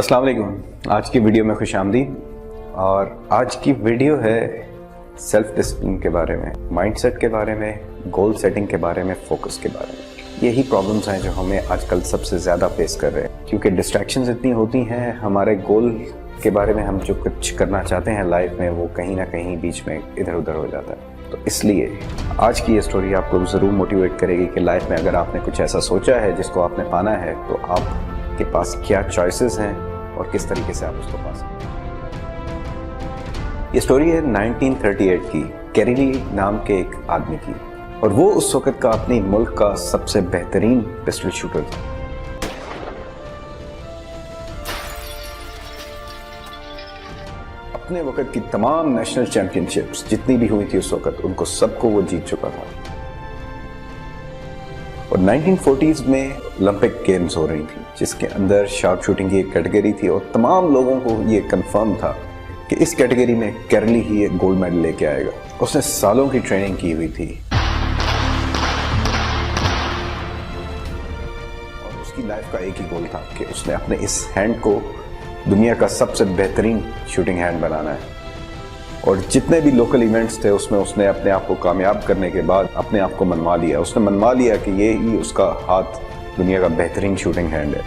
अस्सलाम वालेकुम। आज की वीडियो में खुशामदीद। और आज की वीडियो है सेल्फ डिसिप्लिन के बारे में, माइंडसेट के बारे में, गोल सेटिंग के बारे में, फोकस के बारे में। यही प्रॉब्लम्स हैं जो हमें आजकल सबसे ज़्यादा फेस कर रहे हैं, क्योंकि डिस्ट्रैक्शंस इतनी होती हैं। हमारे गोल के बारे में हम जो कुछ करना चाहते हैं लाइफ में, वो कहीं ना कहीं बीच में इधर उधर हो जाता है। तो इसलिए आज की ये स्टोरी आपको ज़रूर मोटिवेट करेगी कि लाइफ में अगर आपने कुछ ऐसा सोचा है जिसको आपने पाना है, तो आपके पास क्या चॉइसेस हैं और किस तरीके से आप उसको पा सकते हैं। ये स्टोरी है 1938 की, कैरिली नाम के एक आदमी की, और वो उस वक्त का अपने मुल्क का सबसे बेहतरीन पिस्टल शूटर था। अपने वक्त की तमाम नेशनल चैंपियनशिप्स जितनी भी हुई थी उस वक्त, उनको सबको वो जीत चुका था। और 1940s में ओलंपिक गेम्स हो रही थी, जिसके अंदर शार्प शूटिंग की एक कैटेगरी थी, और तमाम लोगों को ये कंफर्म था कि इस कैटेगरी में कैरली ही एक गोल्ड मेडल लेके आएगा। उसने सालों की ट्रेनिंग की हुई थी और उसकी लाइफ का एक ही गोल था कि उसने अपने इस हैंड को दुनिया का सबसे बेहतरीन शूटिंग हैंड बनाना है। और जितने भी लोकल इवेंट्स थे उसमें उसने अपने आप को कामयाब करने के बाद अपने आप को मनवा लिया। उसने मनवा लिया कि ये ही उसका हाथ दुनिया का बेहतरीन शूटिंग हैंड है।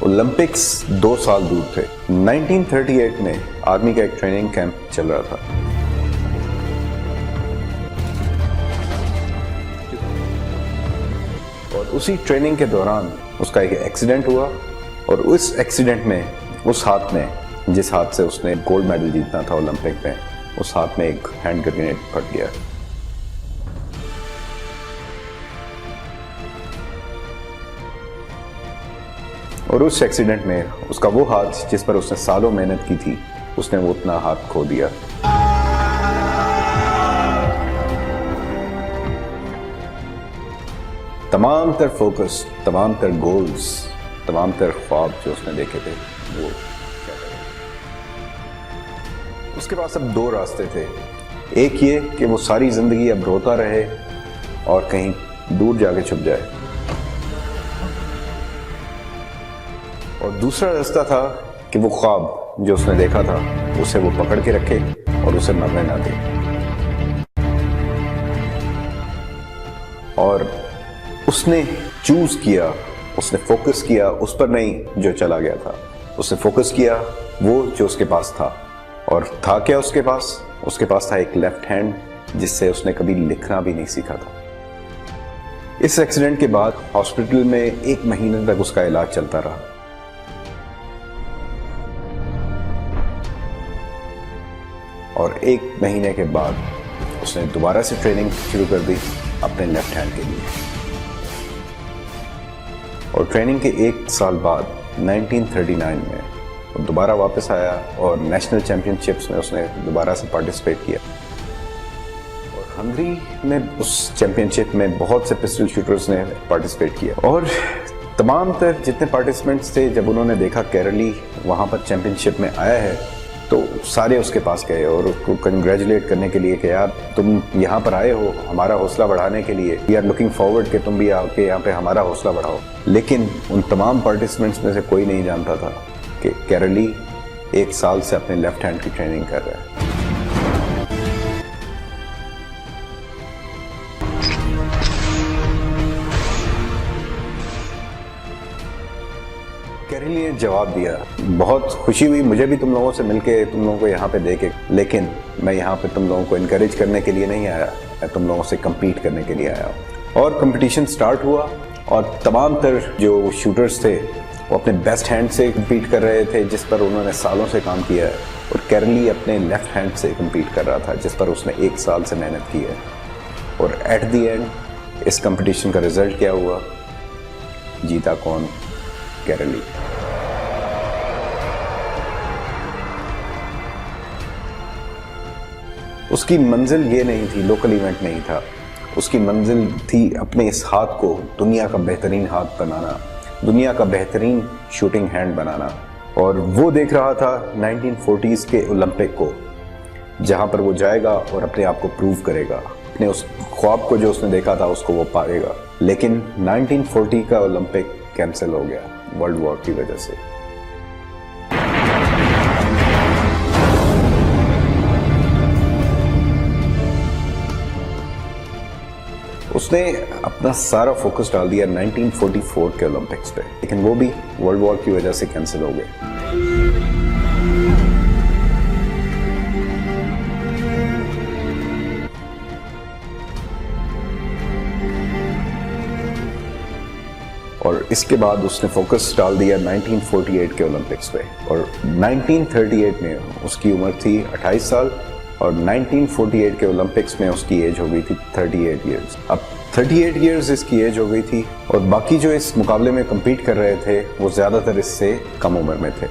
ओलंपिक्स 2 साल दूर थे। 1938 में आर्मी का एक ट्रेनिंग कैंप चल रहा था। और उसी ट्रेनिंग के दौरान उसका एक एक्सीडेंट हुआ, और उस एक्सीडेंट में उस हाथ में, जिस हाथ से उसने गोल्ड मेडल जीतना था ओलंपिक में, उस हाथ में एक हैंड ग्रेनेड फट गया। और उस एक्सीडेंट में उसका वो हाथ जिस पर उसने सालों मेहनत की थी, उसने वो अपना हाथ खो दिया। तमाम तर फोकस, तमाम तर गोल्स, तमाम तर ख्वाब जो उसने देखे थे, वो उसके पास अब 2 रास्ते थे। एक ये कि वो सारी जिंदगी अब रोता रहे और कहीं दूर जाके छुप जाए, और दूसरा रास्ता था कि वो ख्वाब जो उसने देखा था उसे वो पकड़ के रखे और उसे मरने ना दे। और उसने चूज किया, उसने फोकस किया उस पर नहीं जो चला गया था। उसने फोकस किया वो जो उसके पास था। और था क्या उसके पास? उसके पास था एक लेफ्ट हैंड, जिससे उसने कभी लिखना भी नहीं सीखा था। इस एक्सीडेंट के बाद हॉस्पिटल में 1 महीने तक उसका इलाज चलता रहा। और 1 महीने के बाद उसने दोबारा से ट्रेनिंग शुरू कर दी अपने लेफ्ट हैंड के लिए। और ट्रेनिंग के 1 साल बाद 1939 में वो दोबारा वापस आया और नेशनल चैंपियनशिप्स में उसने दोबारा से पार्टिसिपेट किया। और हंगरी में उस चैंपियनशिप में बहुत से पिस्टल शूटर्स ने पार्टिसिपेट किया। और तमाम तर जितने पार्टिसिपेंट्स थे, जब उन्होंने देखा केरली वहाँ पर चैंपियनशिप में आया है, तो सारे उसके पास गए और उसको कंग्रेचुलेट करने के लिए कि यार तुम यहाँ पर आए हो हमारा हौसला बढ़ाने के लिए, वी आर लुकिंग फॉरवर्ड कि तुम भी आके यहाँ पे हमारा हौसला बढ़ाओ। लेकिन उन तमाम पार्टिसिपेंट्स में से कोई नहीं जानता था कि कैरली 1 साल से अपने लेफ्ट हैंड की ट्रेनिंग कर रहा है। कैरली ने जवाब दिया, बहुत खुशी हुई मुझे भी तुम लोगों से मिलके, तुम लोगों को यहाँ पे देखे, लेकिन मैं यहाँ पे तुम लोगों को इनकरेज करने के लिए नहीं आया, मैं तुम लोगों से compete करने के लिए आया हूँ। और कंपटीशन स्टार्ट हुआ और तमाम तर जो शूटर्स थे वो अपने बेस्ट हैंड से compete कर रहे थे, जिस पर उन्होंने सालों से काम किया है। और कैरली अपने लेफ्ट हैंड से compete कर रहा था, जिस पर उसने 1 साल से मेहनत की है। और एट द एंड इस कंपटीशन का रिजल्ट क्या हुआ? जीता कौन? कैरली। उसकी मंजिल ये नहीं थी, लोकल इवेंट नहीं था। उसकी मंजिल थी अपने इस हाथ को दुनिया का बेहतरीन हाथ बनाना, दुनिया का बेहतरीन शूटिंग हैंड बनाना। और वो देख रहा था 1940s के ओलंपिक को, जहां पर वो जाएगा और अपने आप को प्रूव करेगा, अपने उस ख्वाब को जो उसने देखा था उसको वो पाएगा। लेकिन 1940 का ओलंपिक कैंसिल हो गया वर्ल्ड वॉर की वजह से। उसने अपना सारा फोकस डाल दिया 1944 के ओलंपिक्स पे, लेकिन वो भी वर्ल्ड वॉर की वजह से कैंसिल हो गए। और इसके बाद उसने फोकस डाल दिया 1948 के ओलंपिक्स पे, और 1938 में उसकी उम्र थी 28 साल और 1948 के ओलंपिक्स में उसकी एज हो गई थी 38 इयर्स। अब 38 इयर्स इसकी एज हो गई थी, और बाकी जो इस मुकाबले में कम्पीट कर रहे थे वो ज़्यादातर इससे कम उम्र में थे,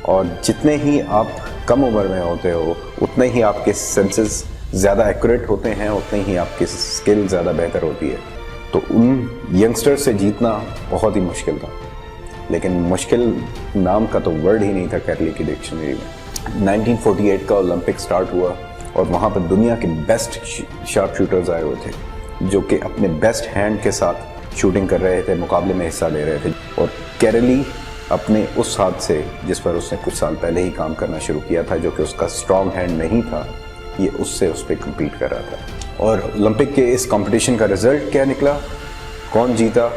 और जितने ही आप कम उम्र में होते हो उतने ही आपके सेंसेस ज़्यादा एक्यूरेट होते हैं, उतने ही आपकी स्किल ज़्यादा बेहतर होती है। तो उन यंगस्टर से जीतना बहुत ही मुश्किल था, लेकिन मुश्किल नाम का तो वर्ड ही नहीं था कैरली की डिक्शनरी में। 1948 का ओलंपिक स्टार्ट हुआ और वहाँ पर दुनिया के बेस्ट शार्प शूटर्स आए हुए थे, जो कि अपने बेस्ट हैंड के साथ शूटिंग कर रहे थे, मुकाबले में हिस्सा ले रहे थे। और कैरली अपने उस हाथ से, जिस पर उसने कुछ साल पहले ही काम करना शुरू किया था, जो कि उसका स्ट्रॉन्ग हैंड नहीं था, ये उससे उस पर कम्पीट कर रहा था। और ओलंपिक के इस कंपटीशन का रिजल्ट क्या निकला, कौन जीता?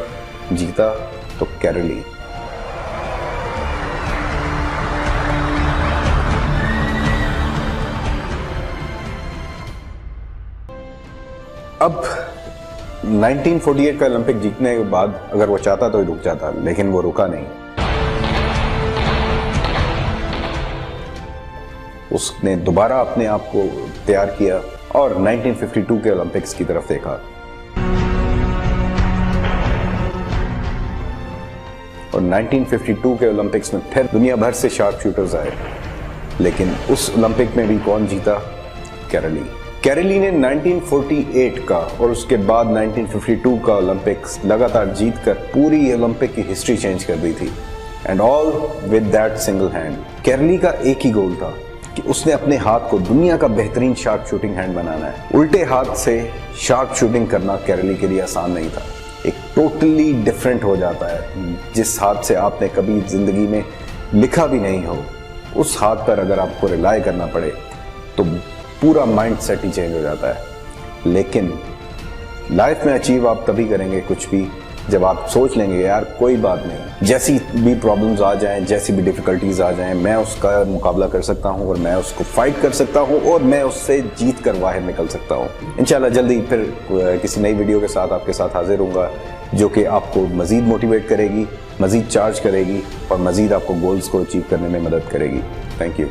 जीता तो कैरली। अब 1948 का ओलंपिक जीतने के बाद अगर वो चाहता तो रुक जाता, लेकिन वो रुका नहीं। उसने दोबारा अपने आप को तैयार किया और 1952 के ओलंपिक्स की तरफ देखा। और 1952 के ओलंपिक्स में फिर दुनिया भर से शार्प शूटर्स आए, लेकिन उस ओलंपिक में भी कौन जीता? कैरली। कैरली ने 1948 का और उसके बाद 1952 का ओलंपिक्स लगातार जीतकर पूरी ओलंपिक की हिस्ट्री चेंज कर दी थी, and all with that single hand. कैरली का एक ही गोल था कि उसने अपने हाथ को दुनिया का बेहतरीन शार्प शूटिंग हैंड बनाना है। उल्टे हाथ से शार्प शूटिंग करना कैरली के लिए आसान नहीं था, एक टोटली डिफरेंट हो जाता है। जिस हाथ से आपने कभी जिंदगी में लिखा भी नहीं हो, उस हाथ पर अगर आपको रिलाय करना पड़े तो पूरा माइंड सेट ही चेंज हो जाता है। लेकिन लाइफ में अचीव आप तभी करेंगे कुछ भी जब आप सोच लेंगे यार कोई बात नहीं, जैसी भी प्रॉब्लम्स आ जाएं, जैसी भी डिफिकल्टीज आ जाएं, मैं उसका मुकाबला कर सकता हूं और मैं उसको फाइट कर सकता हूं और मैं उससे जीत कर बाहर निकल सकता हूं। इंशाल्लाह जल्दी फिर किसी नई वीडियो के साथ आपके साथ हाजिर होऊंगा, जो कि आपको मजीद मोटिवेट करेगी, मजीद चार्ज करेगी और मजीद आपको गोल्स को अचीव करने में मदद करेगी। Thank you.